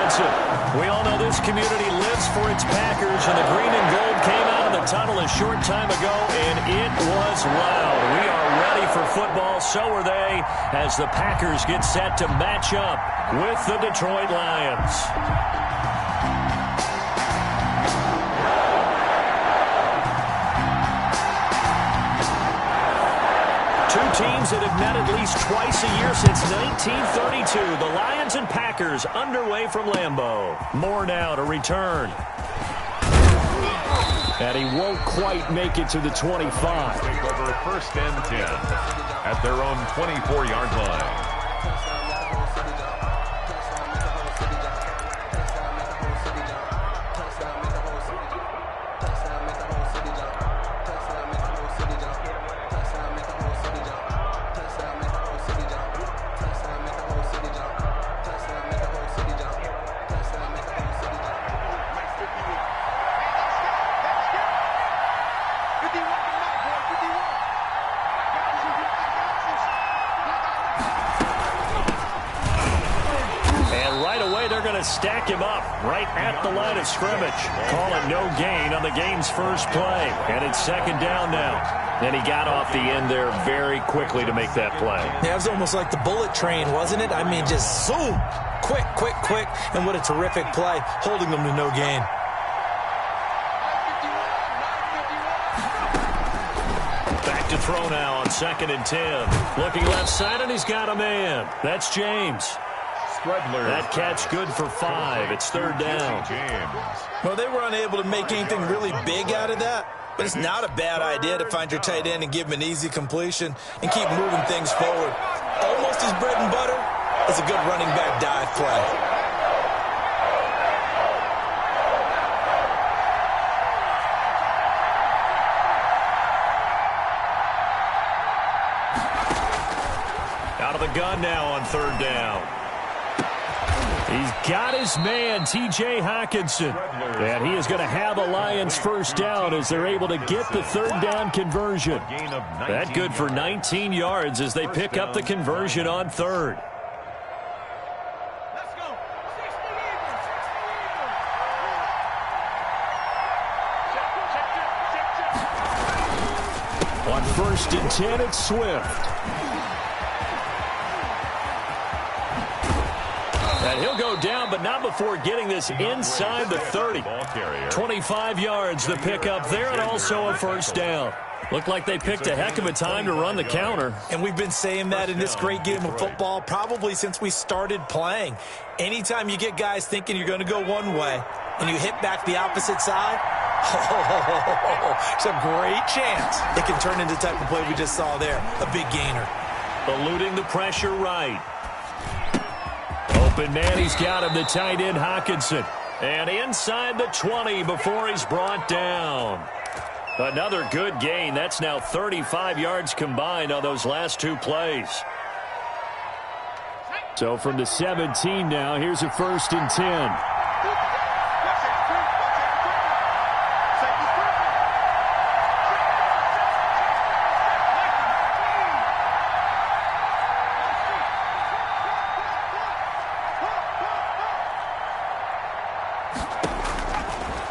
Johnson. We all know this community lives for its Packers, and the green and gold came out of the tunnel a short time ago, and it was loud. We are ready for football, so are they, as the Packers get set to match up with the Detroit Lions. Two teams that have met at least twice a year since 1932. The Lions and Packers underway from Lambeau. Moore now to return. And he won't quite make it to the 25. Take over first and 10 at their own 24-yard line. Stack him up right at the line of scrimmage. Call it no gain on the game's first play. And it's second down now. And he got off the end there very quickly to make that play. Yeah, it was almost like the bullet train, wasn't it? I mean, just zoom. Quick, quick, quick. And what a terrific play, holding them to no gain. Back to throw now on 2nd and 10. Looking left side, and he's got a man. That's James. That catch good for 5. It's third down. Well, they were unable to make anything really big out of that, but it's not a bad idea to find your tight end and give him an easy completion and keep moving things forward. Almost his bread and butter is a good running back dive play. Out of the gun now on third down. He's got his man, T.J. Hawkinson. And he is going to have a Lions first down as they're able to get the third down conversion. That good for 19 yards as they pick up the conversion on third. On 1st and 10, it's Swift. And he'll go down, but not before getting this inside the 30. 25 yards the pickup there, and also a first down. Looked like they picked a heck of a time to run the counter. And we've been saying that in this great game of football probably since we started playing. Anytime you get guys thinking you're going to go one way and you hit back the opposite side, it's a great chance it can turn into the type of play we just saw there, a big gainer. Eluding the pressure right. Open man, he's got him, the tight end Hawkinson. And inside the 20 before he's brought down. Another good gain. That's now 35 yards combined on those last two plays. So from the 17 now, here's a 1st and 10.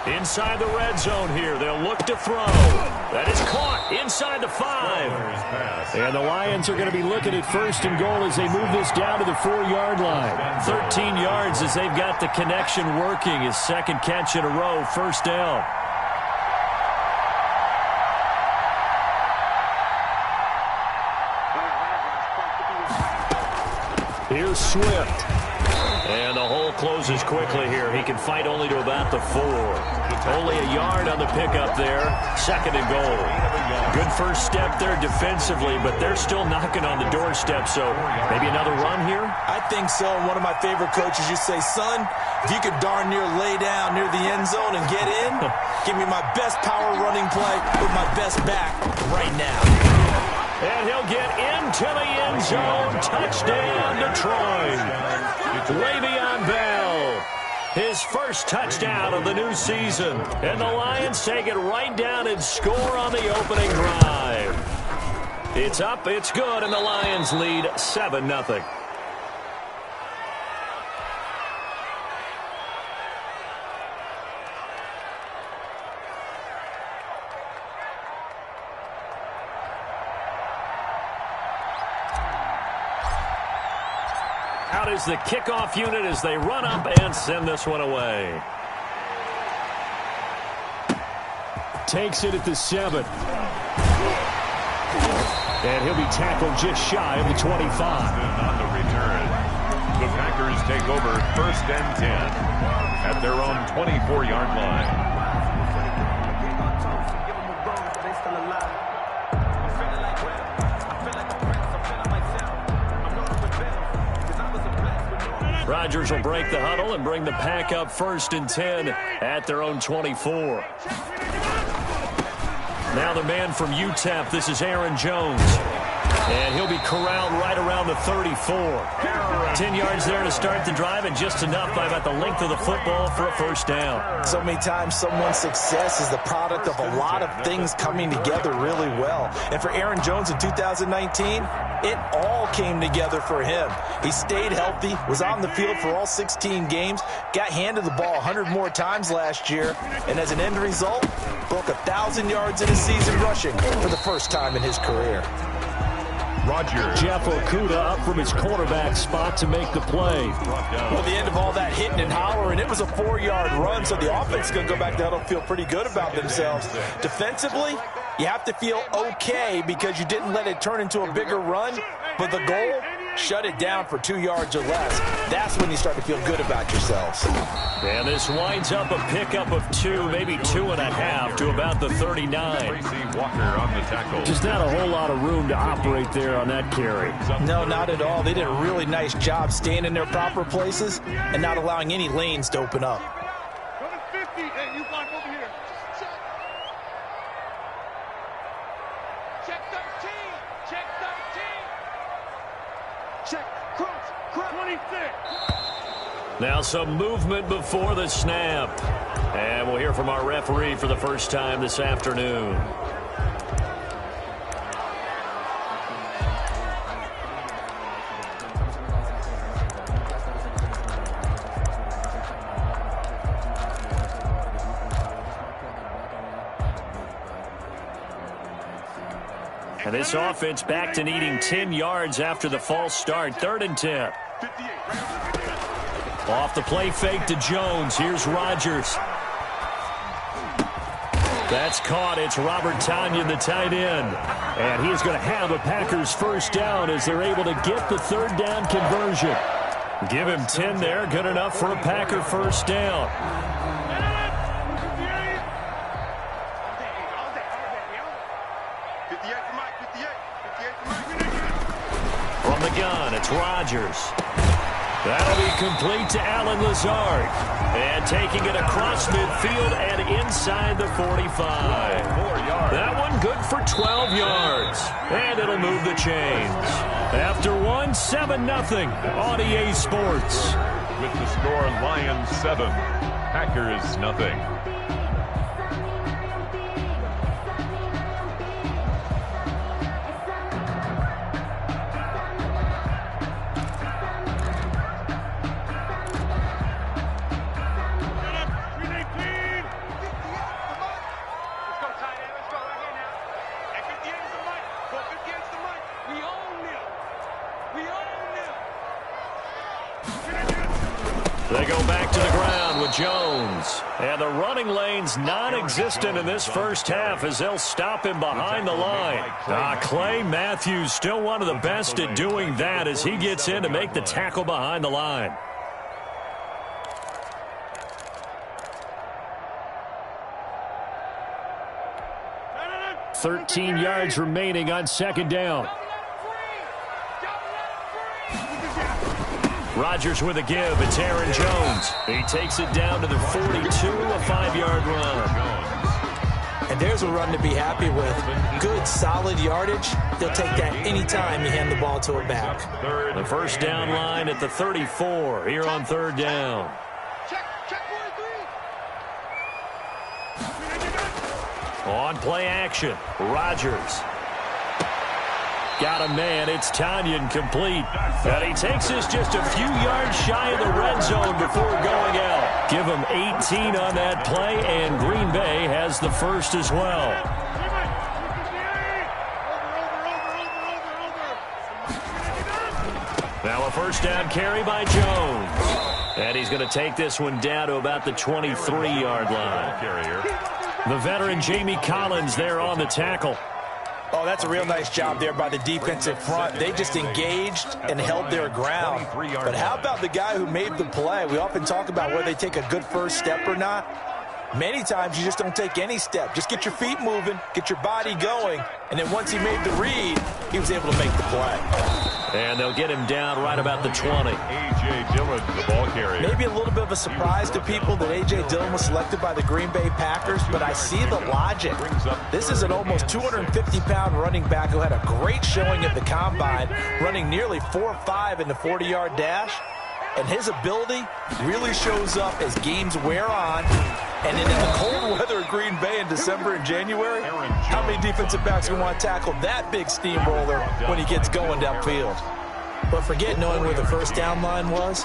Inside the red zone here. They'll look to throw. That is caught inside the 5. And the Lions are going to be looking at 1st and goal as they move this down to the 4-yard line. 13 yards as they've got the connection working. His second catch in a row, first down. Here's Swift. And the hole closes quickly here. He can fight only to about the 4. Only a yard on the pickup there. 2nd and goal. Good first step there defensively, but they're still knocking on the doorstep, so maybe another run here? I think so. One of my favorite coaches, you say, son, if you could darn near lay down near the end zone and get in, give me my best power running play with my best back right now. And he'll get into the end zone. Touchdown, Detroit. Le'Veon Bell, his first touchdown of the new season. And the Lions take it right down and score on the opening drive. It's up, it's good, and the Lions lead 7-0. out is the kickoff unit as they run up and send this one away. Takes it at the 7. And he'll be tackled just shy of the 25. On the return, the Packers take over 1st and 10 at their own 24-yard line. Rodgers will break the huddle and bring the Pack up 1st and 10 at their own 24. Now the man from UTEP, this is Aaron Jones. And he'll be corralled right around the 34. 10 yards there to start the drive, and just enough by about the length of the football for a 1st down. So many times someone's success is the product of a lot of things coming together really well. And for Aaron Jones in 2019, it all came together for him. He stayed healthy, was on the field for all 16 games, got handed the ball 100 more times last year, and as an end result, broke 1,000 yards in a season rushing for the first time in his career. Rodgers. Jeff Okudah up from his cornerback spot to make the play. Well, the end of all that hitting and hollering, it was a 4-yard run, so the offense is going to go back down and feel pretty good about themselves. Defensively, you have to feel okay because you didn't let it turn into a bigger run, but the goal, shut it down for 2 yards or less. That's when you start to feel good about yourselves. And this winds up a pickup of 2, maybe 2.5 to about the 39. Walker on the tackle. Just not a whole lot of room to operate there on that carry. No, not at all. They did a really nice job staying in their proper places and not allowing any lanes to open up. Number 50, hey, you block over here. Check 13. Check 13. Check. Cross. 26. Now some movement before the snap. And we'll hear from our referee for the first time this afternoon. And this offense back to needing 10 yards after the false start. 3rd and 10. Off the play fake to Jones. Here's Rodgers. That's caught. It's Robert Tonyan, the tight end. And he's going to have a Packers 1st down as they're able to get the 3rd down conversion. Give him 10 there. Good enough for a Packer 1st down. From the gun, it's Rodgers. That'll be complete to Allen Lazard. And taking it across midfield and inside the 45. That one good for 12 yards. And it'll move the chains. After one, 7-0 on EA Sports. With the score, Lions 7, Packers nothing. They go back to the ground with Jones. And the running lane's non-existent in this first half as they'll stop him behind the line. Clay Matthews still one of the best at doing that as he gets in to make the tackle behind the line. "13 yards remaining on 2nd down. Rodgers with a give. It's Aaron Jones. He takes it down to the 42, a 5-yard run. And there's a run to be happy with. Good, solid yardage. They'll take that anytime you hand the ball to a back. The 1st down line at the 34 here on 3rd down. On play action, Rodgers. Got a man, it's Tonyan complete. And he takes us just a few yards shy of the red zone before going out. Give him 18 on that play, and Green Bay has the 1st as well. Now a first down carry by Jones. And he's going to take this one down to about the 23-yard line. The veteran Jamie Collins there on the tackle. Oh, that's a real nice job there by the defensive front. They just engaged and held their ground. But how about the guy who made the play? We often talk about whether they take a good first step or not. Many times you just don't take any step. Just get your feet moving, get your body going, and then once he made the read, he was able to make the play. And they'll get him down right about the 20. A.J. Dillon, the ball carrier. Maybe a little bit of a surprise to people that A.J. Dillon was selected by the Green Bay Packers, but I see the logic. This is an almost 250-pound running back who had a great showing at the Combine, running nearly 4.5 in the 40-yard dash. And his ability really shows up as games wear on. And then in the cold weather of Green Bay in December and January, how many defensive backs can want to tackle that big steamroller when he gets going downfield? But forget knowing where the first down line was.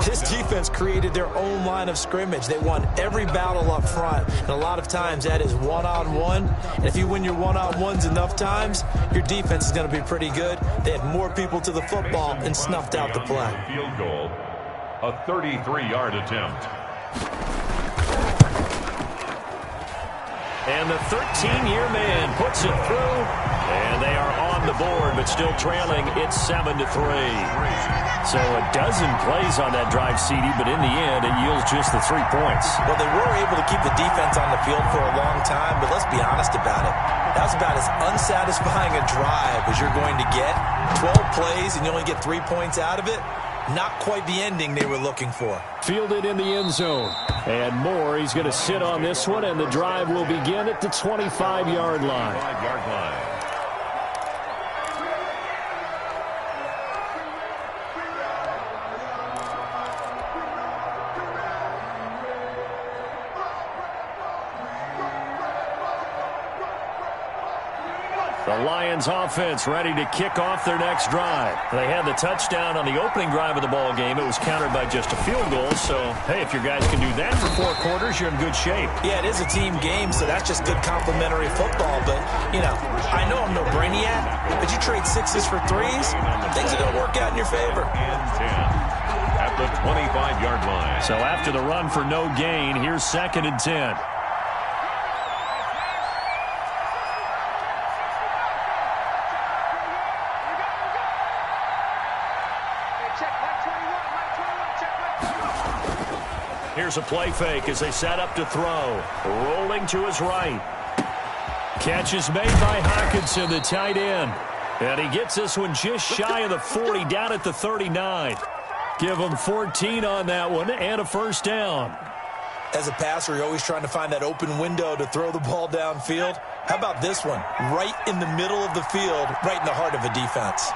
This defense created their own line of scrimmage. They won every battle up front. And a lot of times that is one-on-one. And if you win your one-on-ones enough times, your defense is going to be pretty good. They had more people to the football and snuffed out the play. Field goal, a 33-yard attempt. And the 13-year man puts it through. And they are on the board, but still trailing. It's 7-3. So a dozen plays on that drive, CD, but in the end, it yields just the 3 points. Well, they were able to keep the defense on the field for a long time, but let's be honest about it. That was about as unsatisfying a drive as you're going to get. 12 plays, and you only get 3 points out of it. Not quite the ending they were looking for. Fielded in the end zone. And Moore, he's going to sit on this one, and the drive will begin at the 25-yard line. 5-yard line. The Lions offense ready to kick off their next drive. They had the touchdown on the opening drive of the ball game. It was countered by just a field goal. So, hey, if your guys can do that for 4 quarters, you're in good shape. Yeah, it is a team game, so that's just good complimentary football. But, you know, I know I'm no brainiac, but you trade 6s for 3s, things are going to work out in your favor. And 10 at the 25-yard line. So after the run for no gain, here's 2nd and 10. Here's a play fake as they set up to throw. Rolling to his right. Catch is made by Hockenson, the tight end. And he gets this one just shy of the 40, down at the 39. Give him 14 on that one and a first down. As a passer, you're always trying to find that open window to throw the ball downfield. How about this one? Right in the middle of the field, right in the heart of a defense.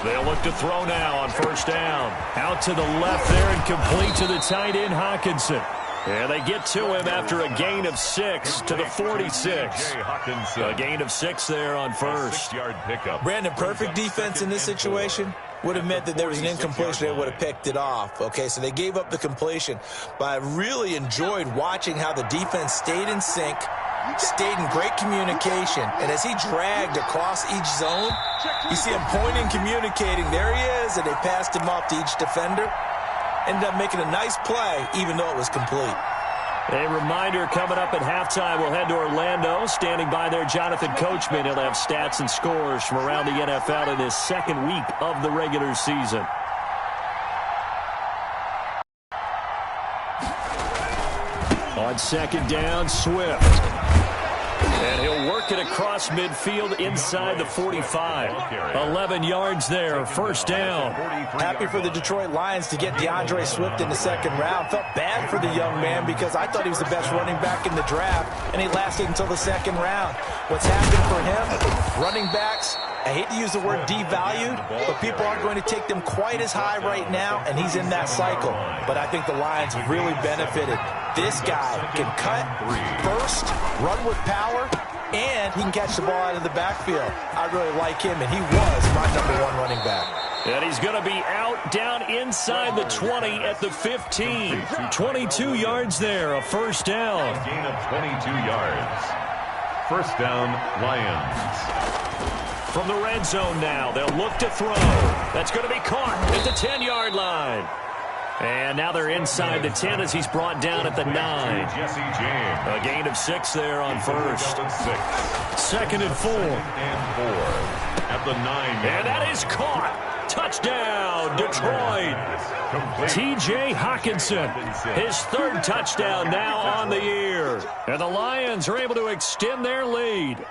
They'll look to throw now on first down. Out to the left there and complete to the tight end, Hockenson. And they get to him after a gain of 6 to the 46. A gain of 6 there on first. 6-yard pickup. Brandon, perfect defense in this situation would have meant that there was an incompletion. They would have picked it off. Okay, so they gave up the completion. But I really enjoyed watching how the defense stayed in sync, stayed in great communication. And as he dragged across each zone, you see him pointing, communicating. There he is, and they passed him off to each defender. Ended up making a nice play, even though it was complete. A reminder, coming up at halftime, we'll head to Orlando. Standing by there, Jonathan Coachman. He'll have stats and scores from around the NFL in his 2nd week of the regular season. On 2nd down, Swift. And he'll work it across midfield inside the 45. 11 yards there, first down. Happy for the Detroit Lions to get DeAndre Swift in the 2nd round. Felt bad for the young man because I thought he was the best running back in the draft, and he lasted until the 2nd round. What's happened for him? Running backs, I hate to use the word devalued, but people aren't going to take them quite as high right now, and he's in that cycle. But I think the Lions have really benefited. This guy can cut, burst, run with power, and he can catch the ball out of the backfield. I really like him, and he was my #1 running back. And he's going to be out down inside the 20 at the 15. 22 yards there, a first down. Gain of 22 yards. First down, Lions. from the red zone now. They'll look to throw. That's going to be caught at the 10-yard line. And now they're inside the 10 as he's brought down at the 9. A gain of 6 there on first. 2nd and 4. At the 9. And that is caught. Touchdown, Detroit. T.J. Hockenson, his 3rd touchdown now on the year. And the Lions are able to extend their lead.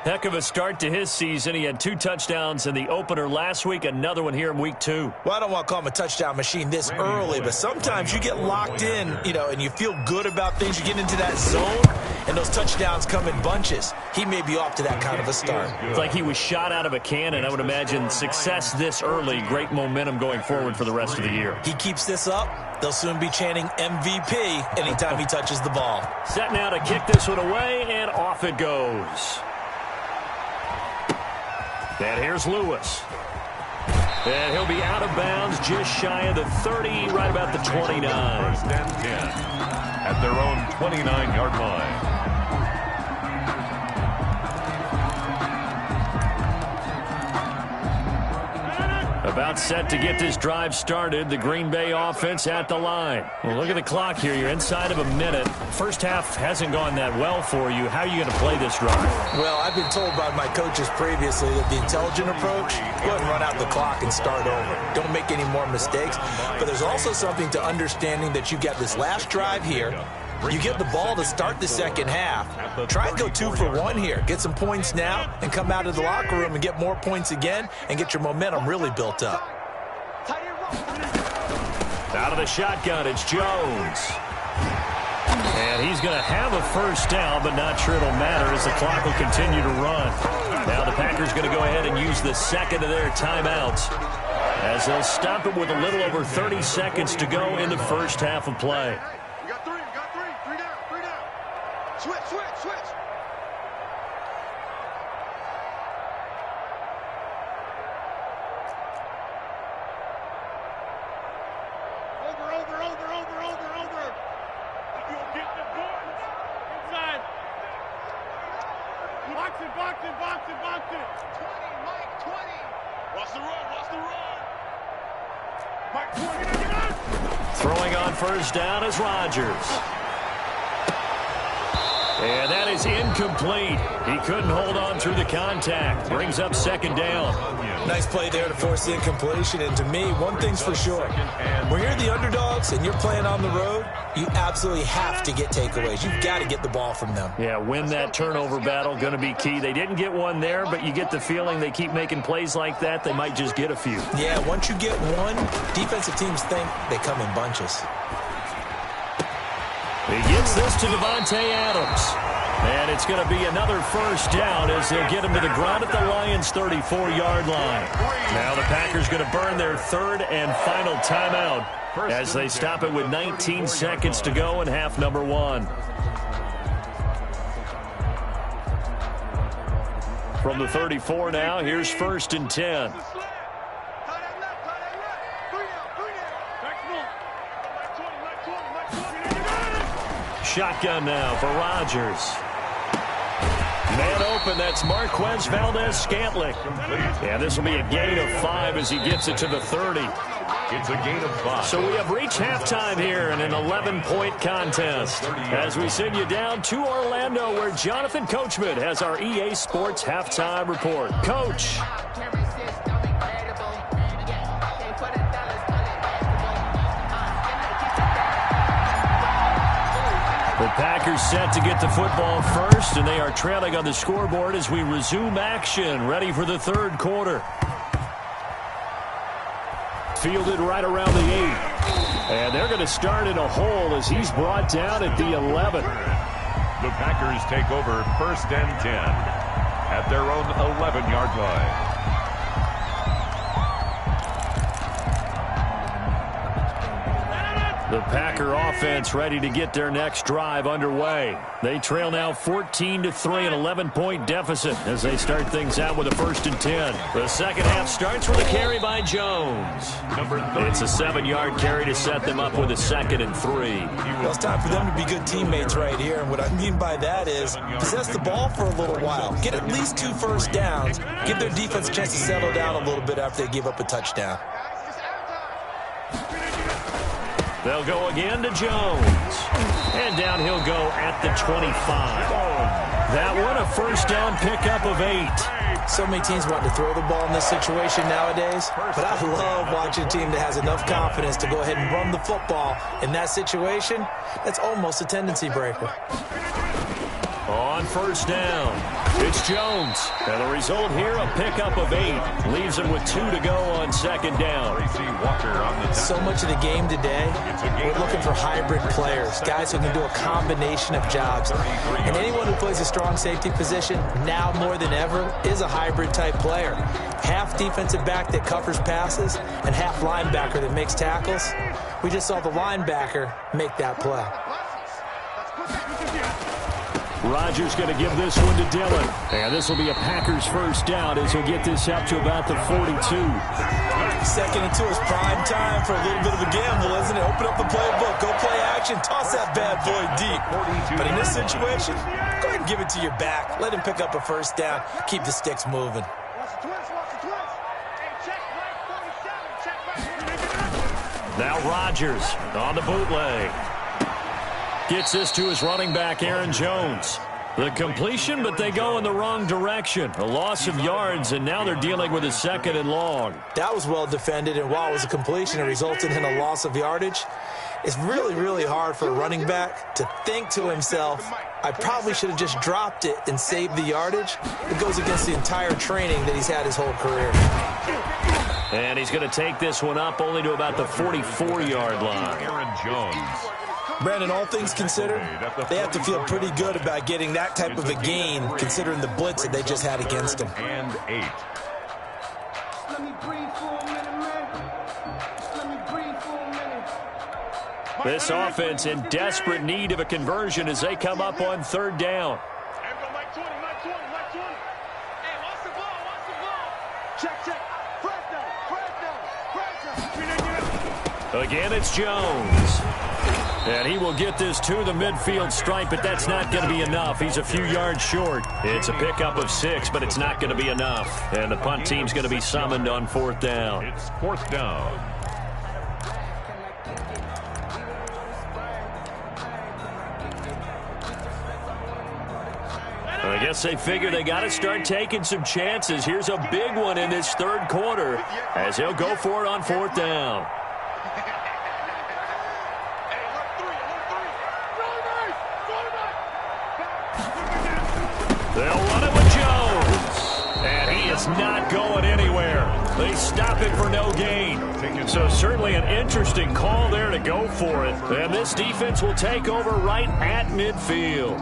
Heck of a start to his season. He had 2 touchdowns in the opener last week, another one here in week 2. Well, I don't want to call him a touchdown machine this early, but sometimes you get locked in, and you feel good about things. You get into that zone, and those touchdowns come in bunches. He may be off to that kind of a start. It's like he was shot out of a cannon. I would imagine success this early, great momentum going forward for the rest of the year. He keeps this up, they'll soon be chanting MVP anytime he touches the ball. Set now to kick this one away, and off it goes. And here's Lewis. And he'll be out of bounds just shy of the 30, right about the 29. 1st and 10 at their own 29-yard line. About set to get this drive started. The Green Bay offense at the line. Well, look at the clock here. You're inside of a minute. First half hasn't gone that well for you. How are you going to play this drive? Well, I've been told by my coaches previously that the intelligent approach, go ahead and run out the clock and start over. Don't make any more mistakes. But there's also something to understanding that you get this last drive here. You get the ball to start the second half. Try and go 2 for 1 here. Get some points now and come out of the locker room and get more points again and get your momentum really built up. Out of the shotgun, it's Jones. And he's going to have a first down, but not sure it'll matter as the clock will continue to run. Now the Packers going to go ahead and use the second of their timeouts as they'll stop it with a little over 30 seconds to go in the first half of play. Switch. Over. You'll get the board. Inside. Box it. 20, Mike, 20. Watch the run. Mike, 20. Throwing on first down is Rodgers. And that is incomplete. He couldn't hold on through the contact. Brings up 2nd down. Nice play there to force the incompletion. And to me, one thing's for sure. When you're the underdogs and you're playing on the road, you absolutely have to get takeaways. You've got to get the ball from them. Yeah, win that turnover battle, going to be key. They didn't get one there, but you get the feeling they keep making plays like that, they might just get a few. Yeah, once you get one, defensive teams think they come in bunches. He gets this to Devontae Adams. And it's going to be another first down as they'll get him to the ground at the Lions' 34-yard line. Now the Packers going to burn their 3rd and final timeout as they stop it with 19 seconds to go in half number 1. From the 34 now, here's 1st and 10. Shotgun now for Rodgers. Man open, that's Marquez Valdez-Scantling. And this will be a gain of 5 as he gets it to the 30. It's a gain of 5. So we have reached halftime here in an 11-point contest as we send you down to Orlando where Jonathan Coachman has our EA Sports halftime report. Coach. The Packers set to get the football first, and they are trailing on the scoreboard as we resume action, ready for the 3rd quarter. Fielded right around the 8. And they're going to start in a hole as he's brought down at the 11. The Packers take over 1st and 10 at their own 11-yard line. The Packer offense ready to get their next drive underway. They trail now 14-3, an 11-point deficit as they start things out with a 1st and 10. The second half starts with a carry by Jones. It's a 7-yard carry to set them up with a 2nd and 3. Well, it's time for them to be good teammates right here. And what I mean by that is possess the ball for a little while. Get at least 2 first downs. Give their defense a chance to settle down a little bit after they give up a touchdown. They'll go again to Jones. And down he'll go at the 25. That one a first down pickup of 8. So many teams want to throw the ball in this situation nowadays, but I love watching a team that has enough confidence to go ahead and run the football. In that situation, that's almost a tendency breaker. On first down, it's Jones. And the result here, a pickup of 8. Leaves him with 2 to go on 2nd down. So much of the game today, we're looking for hybrid players, guys who can do a combination of jobs. And anyone who plays a strong safety position, now more than ever, is a hybrid type player. Half defensive back that covers passes and half linebacker that makes tackles. We just saw the linebacker make that play. Rodgers going to give this one to Dillon. And this will be a Packers first down as he'll get this up to about the 42. 2nd and 2 is prime time for a little bit of a gamble, isn't it? Open up the playbook, go play action, toss that bad boy deep. But in this situation, go ahead and give it to your back. Let him pick up a first down. Keep the sticks moving. Now Rodgers on the bootleg. Gets this to his running back, Aaron Jones. The completion, but they go in the wrong direction. A loss of yards, and now they're dealing with a 2nd and long. That was well defended, and while it was a completion, it resulted in a loss of yardage. It's really, really hard for a running back to think to himself, I probably should have just dropped it and saved the yardage. It goes against the entire training that he's had his whole career. And he's going to take this one up only to about the 44-yard line. Aaron Jones. Brandon, all things considered, they have to feel pretty good about getting that type of a gain, considering the blitz that they just had against them. And 8. This offense in desperate need of a conversion as they come up on 3rd down. Again, it's Jones. And he will get this to the midfield stripe, but that's not going to be enough. He's a few yards short. It's a pickup of 6, but it's not going to be enough. And the punt team's going to be summoned on 4th down. It's 4th down. I guess they figure they got to start taking some chances. Here's a big one in this 3rd quarter as he'll go for it on 4th down. They'll run it with Jones. And he is not going anywhere. They stop it for no gain. So certainly an interesting call there to go for it. And this defense will take over right at midfield.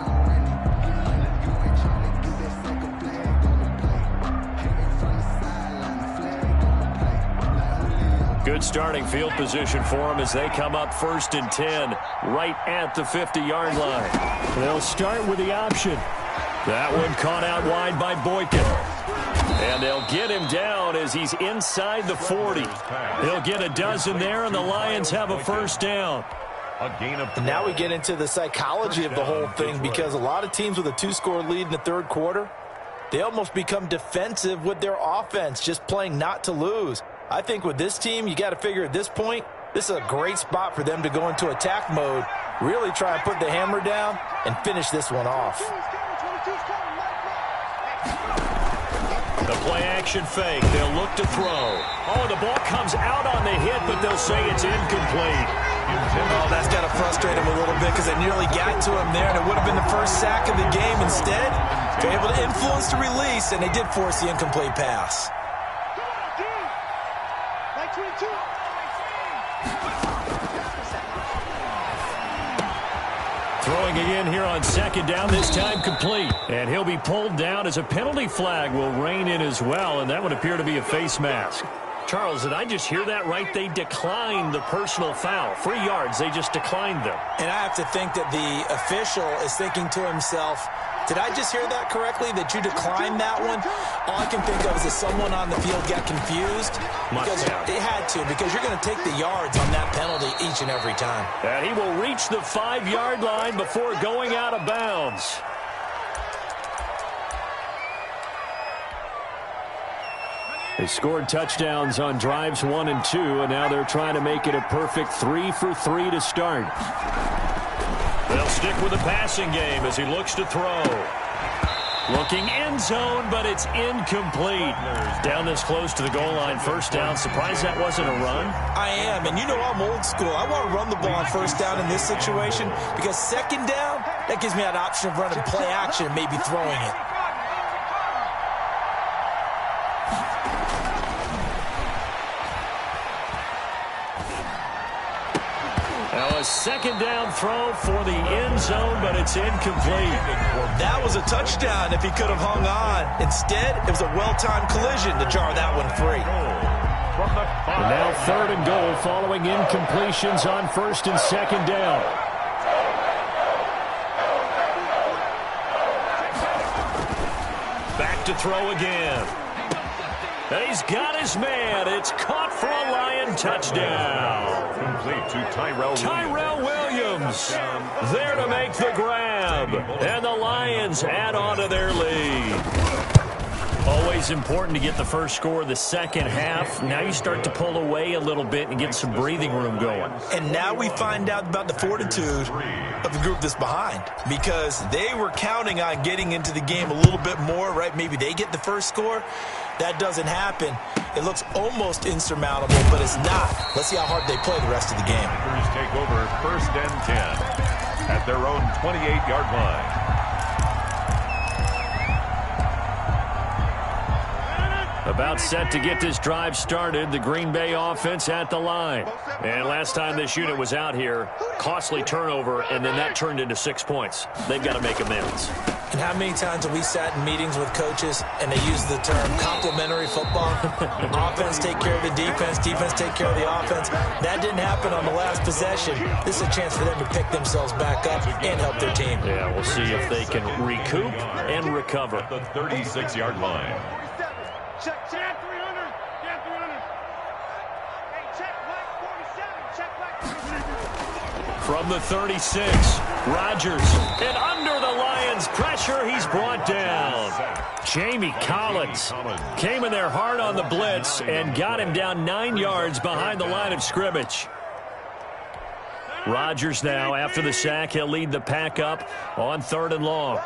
Good starting field position for them as they come up 1st and 10 right at the 50-yard line. They'll start with the option. That one caught out wide by Boykin. And they'll get him down as he's inside the 40. He'll get a dozen there, and the Lions have a 1st down. And now we get into the psychology of the whole thing, because a lot of teams with a 2-score lead in the 3rd quarter, they almost become defensive with their offense, just playing not to lose. I think with this team, you got to figure at this point, this is a great spot for them to go into attack mode, really try and put the hammer down and finish this one off. The play-action fake. They'll look to throw. Oh, the ball comes out on the hit, but they'll say it's incomplete. Oh, that's got to frustrate him a little bit because they nearly got to him there, and it would have been the first sack of the game. Instead, they're able to influence the release, and they did force the incomplete pass. Throwing again here on 2nd down, this time complete. And he'll be pulled down as a penalty flag will rein in as well, and that would appear to be a face mask. Charles, did I just hear that right? They declined the personal foul. 3 yards, they just declined them. And I have to think that the official is thinking to himself, did I just hear that correctly, that you declined that one? All I can think of is that someone on the field got confused. Because it had to, because you're going to take the yards on that penalty each and every time. And he will reach the 5-yard line before going out of bounds. They scored touchdowns on drives 1 and 2, and now they're trying to make it a perfect 3 for 3 to start. They'll stick with the passing game as he looks to throw. Looking end zone, but it's incomplete. Down this close to the goal line, first down. Surprised that wasn't a run? I am, and you know I'm old school. I want to run the ball on first down in this situation because second down, that gives me an option of running play action and maybe throwing it. Now a second down throw for the end zone, but it's incomplete. Well, that was a touchdown if he could have hung on. Instead, it was a well-timed collision to jar that one free. And now 3rd and goal following incompletions on 1st and 2nd down. Back to throw again. And he's got his man. It's caught for a Lion touchdown. Complete to Tyrell Williams there to make the grab. And the Lions add on to their lead. Always important to get the first score of the second half. Now you start to pull away a little bit and get some breathing room going. And now we find out about the fortitude of the group that's behind, because they were counting on getting into the game a little bit more, right? Maybe they get the first score. That doesn't happen. It looks almost insurmountable, but it's not. Let's see how hard they play the rest of the game. Packers take over 1st and 10 at their own 28-yard line. About set to get this drive started, the Green Bay offense at the line. And last time this unit was out here, costly turnover, and then that turned into 6 points. They've got to make amends. And how many times have we sat in meetings with coaches and they use the term complementary football? Offense take care of the defense, defense take care of the offense. That didn't happen on the last possession. This is a chance for them to pick themselves back up and help their team. Yeah, we'll see if they can recoup and recover. The 36-yard line. Check 300. Check 300. Hey, check black 47. Check black 47. From the 36, Rodgers. And under the Lions' pressure, he's brought down. Jamie Collins came in there hard on the blitz and got him down 9 yards behind the line of scrimmage. Rodgers now, after the sack, he'll lead the pack up on 3rd and long.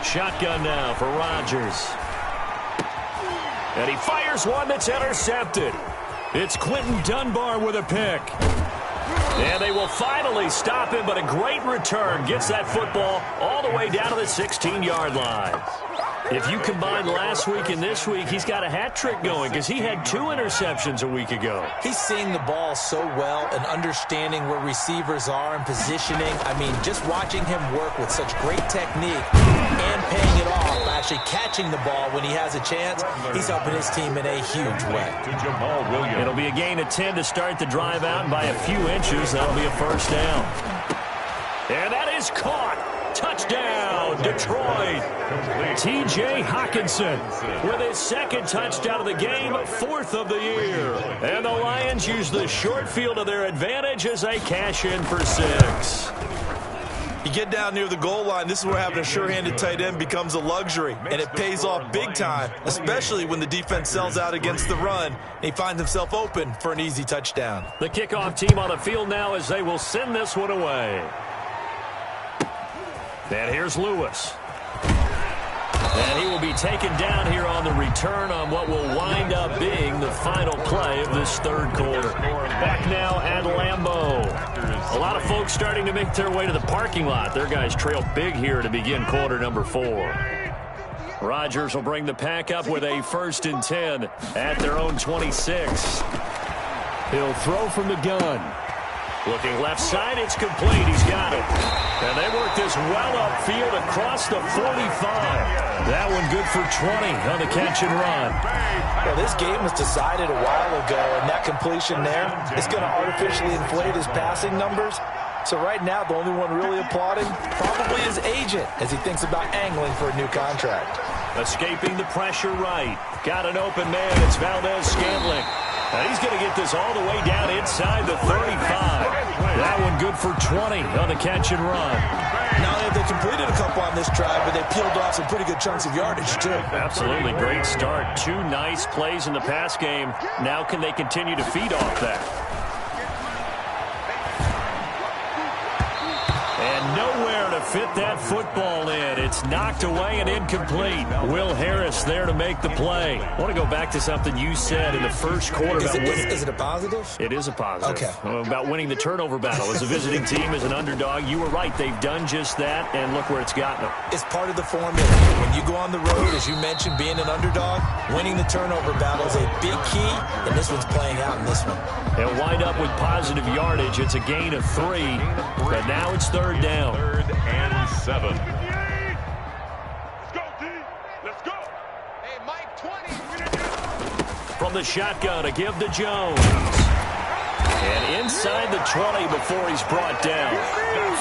Shotgun now for Rodgers. And he fires one that's intercepted. It's Quentin Dunbar with a pick. And they will finally stop him, but a great return gets that football all the way down to the 16-yard line. If you combine last week and this week, he's got a hat trick going because he had 2 interceptions a week ago. He's seeing the ball so well and understanding where receivers are and positioning. I mean, just watching him work with such great technique and paying it off, actually catching the ball when he has a chance, he's helping his team in a huge way. It'll be a gain of 10 to start the drive out, and by a few inches, that'll be a first down. And that is caught. Touchdown, Detroit. T.J. Hockenson with his 2nd touchdown of the game, 4th of the year. And the Lions use the short field to their advantage as they cash in for 6. You get down near the goal line, this is where having a sure-handed tight end becomes a luxury, and it pays off big time, especially when the defense sells out against the run, and he finds himself open for an easy touchdown. The kickoff team on the field now as they will send this one away. And here's Lewis. And he will be taken down here on the return on what will wind up being the final play of this 3rd quarter. Back now at Lambeau. A lot of folks starting to make their way to the parking lot. Their guys trail big here to begin quarter number 4. Rodgers will bring the pack up with a 1st and 10 at their own 26. He'll throw from the gun. Looking left side, it's complete. He's got it. And they work this well upfield across the 45. That one good for 20 on the catch and run. Well, this game was decided a while ago, and that completion there is going to artificially inflate his passing numbers. So right now, the only one really applauding probably his agent as he thinks about angling for a new contract. Escaping the pressure right. Got an open man. It's Valdez-Scantling. And he's going to get this all the way down inside the 35. That one good for 20 on the catch and run. Not only have they completed a couple on this drive, but they peeled off some pretty good chunks of yardage, too. Absolutely great start. 2 nice plays in the pass game. Now can they continue to feed off that? And nowhere to fit that football in. It's knocked away and incomplete. Will Harris there to make the play. I want to go back to something you said in the first quarter about winning. Is it a positive? It is a positive. Okay. About winning the turnover battle. As a visiting team, as an underdog, you were right. They've done just that, and look where it's gotten them. It's part of the formula. When you go on the road, as you mentioned, being an underdog, winning the turnover battle is a big key, and this one's playing out in this one. They'll wind up with positive yardage. It's a gain of 3, but now it's third down. 3rd and 7. Let's go, D. Let's go. Hey, Mike, 20. From the shotgun, a give to Jones. And inside the 20 before he's brought down.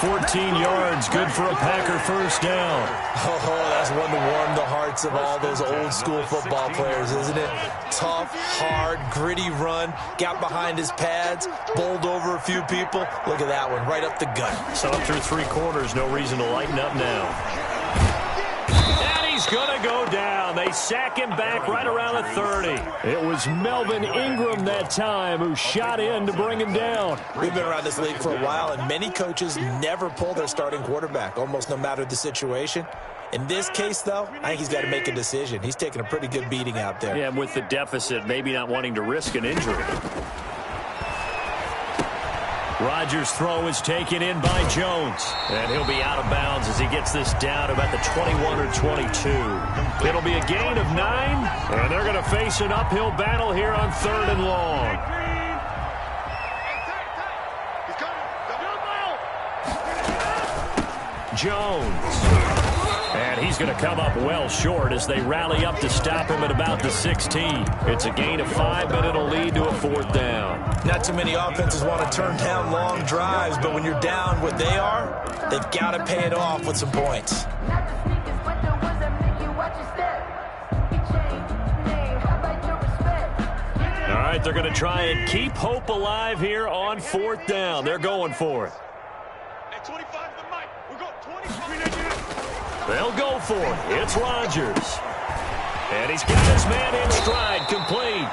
14 yards, good for a Packer first down. Oh, that's one to warm the hearts of all those old school football players, isn't it? Tough, hard, gritty run, got behind his pads, bowled over a few people. Look at that one, right up the gut. So through 3 quarters, no reason to lighten up now. He's going to go down. They sack him back right around the 30. It was Melvin Ingram that time who shot in to bring him down. We've been around this league for a while, and many coaches never pull their starting quarterback, almost no matter the situation. In this case, though, I think he's got to make a decision. He's taking a pretty good beating out there. Yeah, with the deficit, maybe not wanting to risk an injury. Rodgers' throw is taken in by Jones. And he'll be out of bounds as he gets this down to about the 21 or 22. It'll be a gain of 9, and they're going to face an uphill battle here on 3rd and long. Jones. And he's going to come up well short as they rally up to stop him at about the 16. It's a gain of 5, but it'll lead to a 4th down. Not too many offenses want to turn down long drives, but when you're down what they are, they've got to pay it off with some points. All right, they're going to try and keep hope alive here on 4th down. They're going for it. At 25 the mic. We're going 25. They'll go for it. It's Rodgers. And he's got his man in stride, complete.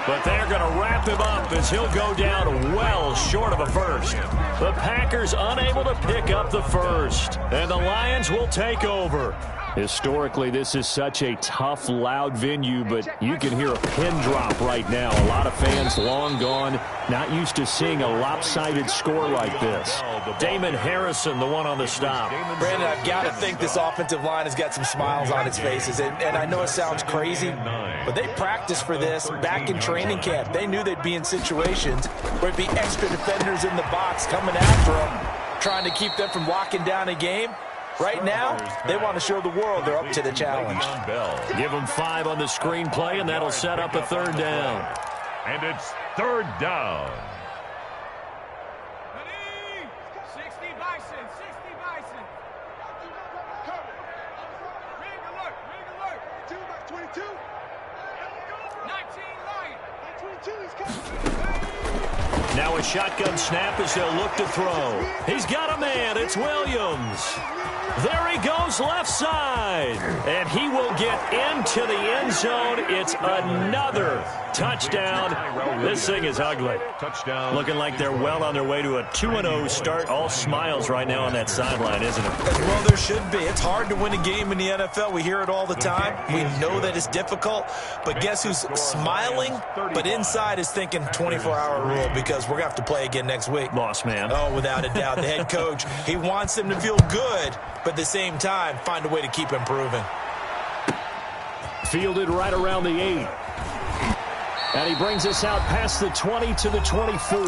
But they're going to wrap him up as he'll go down well short of a first. The Packers unable to pick up the first. And the Lions will take over. Historically, this is such a tough, loud venue, but you can hear a pin drop right now. A lot of fans long gone, not used to seeing a lopsided score like this. Damon Harrison, the one on the stop. Brandon, I've got to think this offensive line has got some smiles on its faces. And I know it sounds crazy, but they practiced for this back in training camp. They knew they'd be in situations where it'd be extra defenders in the box coming after them, trying to keep them from locking down a game. Right now, they want to show the world they're up to the challenge. Give them 5 on the screenplay, and that'll set up a 3rd down. And it's 3rd down. 60 Bison, 60 Bison. Ring alert, ring alert. 2 by 22. 19 Lion. 22 is coming. Now a shotgun snap as they'll look to throw. He's got a man. It's Williams. There he goes left side. And he will get into the end zone. It's another touchdown. This thing is ugly. Touchdown. Looking like they're well on their way to a 2-0 start. All smiles right now on that sideline, isn't it? Well, there should be. It's hard to win a game in the NFL. We hear it all the time. We know that it's difficult. But guess who's smiling, but inside is thinking 24-hour rule because we're going to have to play again next week. Boss man. Oh, without a doubt. The head coach, he wants them to feel good, but at the same time, find a way to keep improving. Fielded right around the 8. And he brings us out past the 20 to the 24.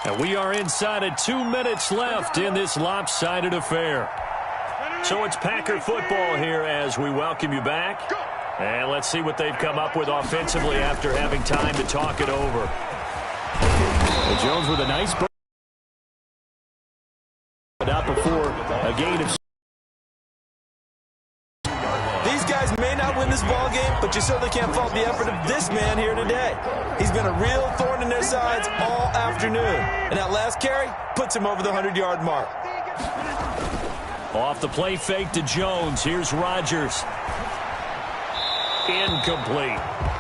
And we are inside of 2 minutes left in this lopsided affair. So it's Packer football here as we welcome you back. And let's see what they've come up with offensively after having time to talk it over. And Jones with a nice break. Out before a gain of. These guys may not win this ball game, but you certainly can't fault the effort of this man here today. He's been a real thorn in their sides all afternoon. And that last carry puts him over the 100-yard mark. Off the play fake to Jones. Here's Rodgers. Incomplete.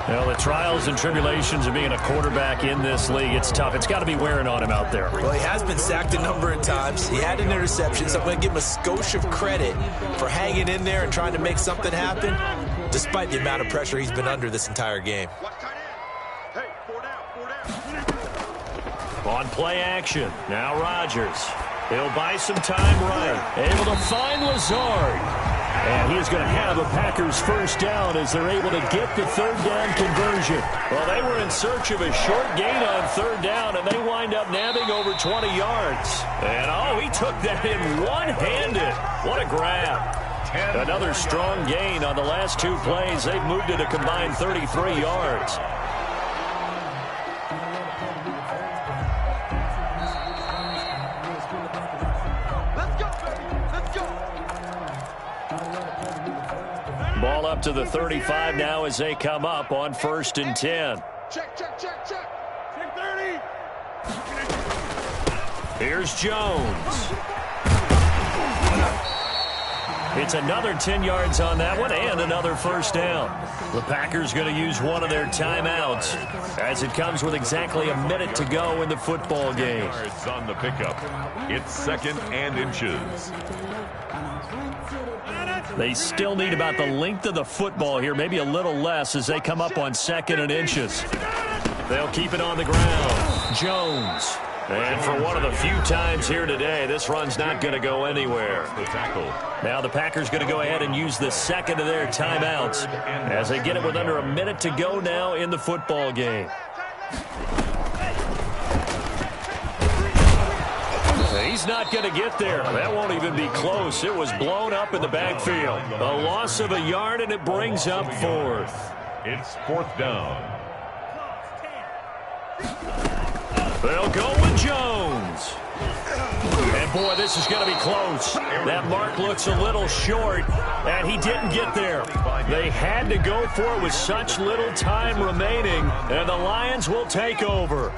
Well, the trials and tribulations of being a quarterback in this league, it's tough. It's got to be wearing on him out there. Well, he has been sacked a number of times. He had an interception, so I'm going to give him a skosh of credit for hanging in there and trying to make something happen, despite the amount of pressure he's been under this entire game. On play action, now Rodgers. He'll buy some time right. Able to find Lazard. And he is going to have a Packers first down as they're able to get the third down conversion. Well, they were in search of a short gain on third down, and they wind up nabbing over 20 yards. And, oh, he took that in one-handed. What a grab. Another strong gain on the last two plays. They've moved it a combined 33 yards. Ball up to the 35 now as they come up on 1st and 10. Check. Check 30. Here's Jones. It's another 10 yards on that one and another first down. The Packers going to use one of their timeouts as it comes with exactly a minute to go in the football game. Yards on the pickup. It's 2nd and inches. They still need about the length of the football here, maybe a little less as they come up on 2nd and inches. They'll keep it on the ground. Jones. And for one of the few times here today, this run's not going to go anywhere. The tackle. Now the Packers going to go ahead and use the second of their timeouts as they get it with under a minute to go now in the football game. He's not going to get there. That won't even be close. It was blown up in the backfield. A loss of a yard, and it brings up 4th. It's 4th down. They'll go with Jones. And, boy, this is going to be close. That mark looks a little short, and he didn't get there. They had to go for it with such little time remaining, and the Lions will take over.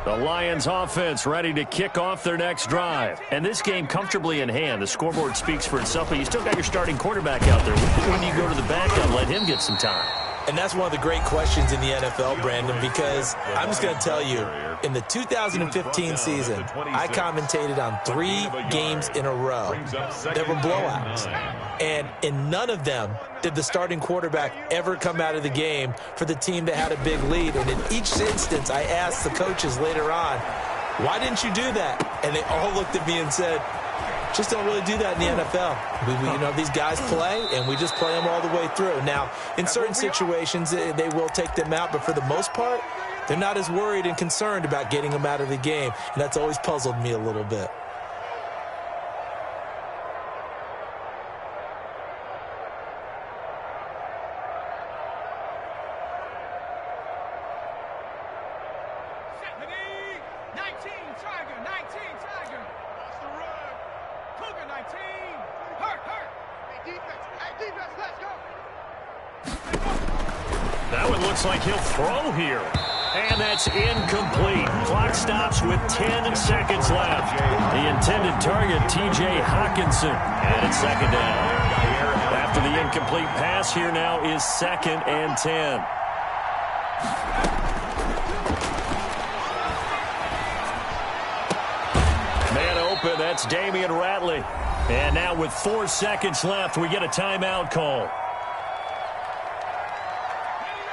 The Lions offense ready to kick off their next drive. And this game comfortably in hand. The scoreboard speaks for itself, but you still got your starting quarterback out there. When do you go to the backup, let him get some time? And that's one of the great questions in the NFL, Brandon, because I'm just going to tell you, in the 2015 season, I commentated on 3 games in a row that were blowouts. And in none of them did the starting quarterback ever come out of the game for the team that had a big lead. And in each instance, I asked the coaches later on, why didn't you do that? And they all looked at me and said, just don't really do that in the NFL. These guys play, and we just play them all the way through. Now, in certain situations, they will take them out, but for the most part, they're not as worried and concerned about getting them out of the game, and that's always puzzled me a little bit. That one looks like he'll throw here. And that's incomplete. Clock stops with 10 seconds left. The intended target, T.J. Hawkinson. And it's 2nd down. After the incomplete pass, here now is 2nd and 10. Man open, that's Damian Ratley. And now with 4 seconds left, we get a timeout call.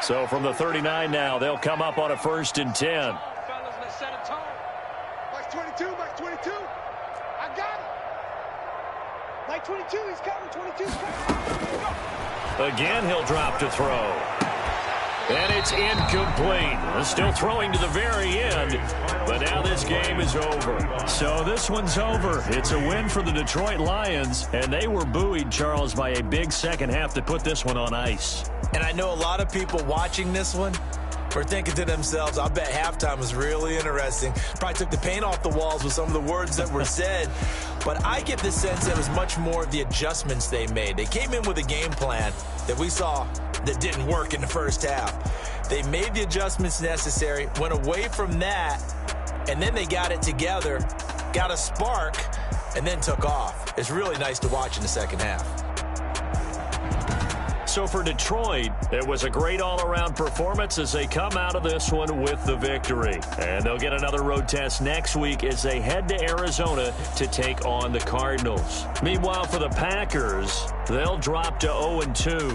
So from the 39 now, they'll come up on a 1st and 10. Fellas, let's set a tone. Mike 22, Mike 22. I got it. Mike 22, he's coming. 22's coming. Again, he'll drop to throw. And it's incomplete. Still throwing to the very end. But now this game is over. So this one's over. It's a win for the Detroit Lions, and they were buoyed, Charles, by a big second half to put this one on ice. And I know a lot of people watching this one were thinking to themselves, I bet halftime was really interesting. Probably took the paint off the walls with some of the words that were said. But I get the sense that it was much more of the adjustments they made. They came in with a game plan that we saw that didn't work in the first half. They made the adjustments necessary, went away from that, and then they got it together, got a spark, and then took off. It's really nice to watch in the second half. So for Detroit, it was a great all-around performance as they come out of this one with the victory. And they'll get another road test next week as they head to Arizona to take on the Cardinals. Meanwhile, for the Packers, they'll drop to 0-2.